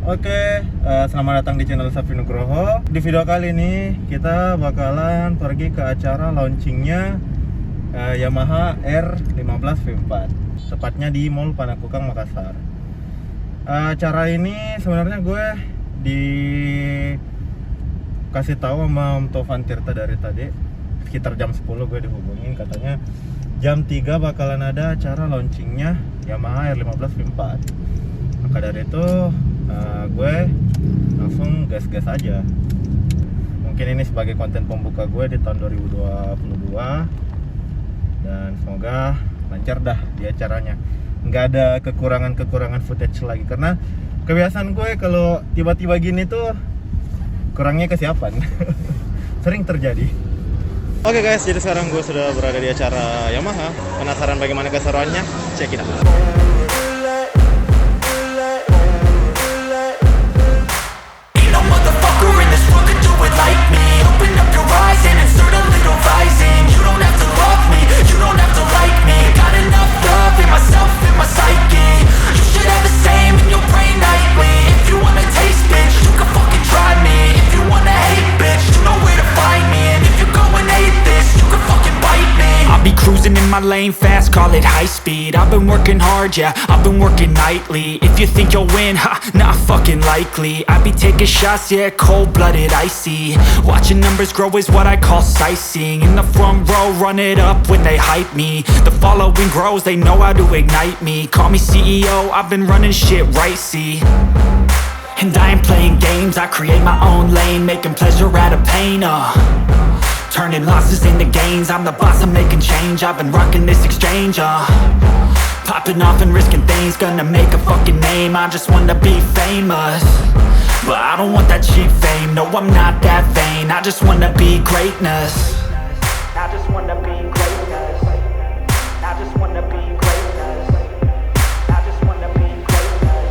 Oke, selamat datang di channel Safi Nugroho. Di video kali ini kita bakalan pergi ke acara launchingnya Yamaha R15 V4, tepatnya di Mall Panakukang, Makassar. Acara ini sebenarnya gue dikasih tahu sama Om Tovan Tirta dari tadi, sekitar jam 10 gue dihubungin, katanya jam 3 bakalan ada acara launchingnya Yamaha R15 V4. Maka dari itu gue langsung gas-gas aja. Mungkin ini sebagai konten pembuka gue di tahun 2022, dan semoga lancar dah di acaranya. Nggak ada kekurangan footage lagi, karena kebiasaan gue kalau tiba-tiba gini tuh kurangnya kesiapan. Sering terjadi. Oke guys, jadi sekarang gue sudah berada di acara Yamaha. Penasaran bagaimana keseruannya? Check it out. Cruising in my lane fast, call it high speed. I've been working hard, yeah, I've been working nightly. If you think you'll win, ha, not fucking likely. I be taking shots, yeah, cold-blooded, icy. Watching numbers grow is what I call sightseeing. In the front row, run it up when they hype me. The following grows, they know how to ignite me. Call me CEO, I've been running shit right, see. And I ain't playing games, I create my own lane, making pleasure out of pain, turning losses into gains. I'm the boss, I'm making change. I've been rocking this exchange, popping off and risking things. Gonna make a fucking name, I just wanna be famous. But I don't want that cheap fame, no I'm not that vain. I just wanna be greatness. I just wanna be greatness. I just wanna be greatness. I just wanna be greatness.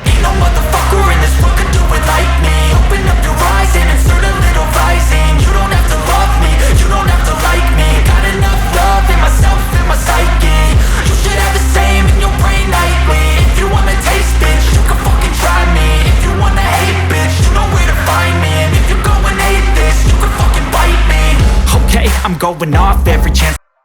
Ain't no motherfucker in this world could do it like me. Open up your eyes and insert a little rising. You don't have to love me, you don't have to like me. Got enough love in myself, in my psyche. You should have the same in your brain nightly. If you wanna taste, bitch, you can fucking try me. If you wanna hate, bitch, you know where to find me. And if you go and hate this, you can fucking bite me. Okay, I'm going off every chance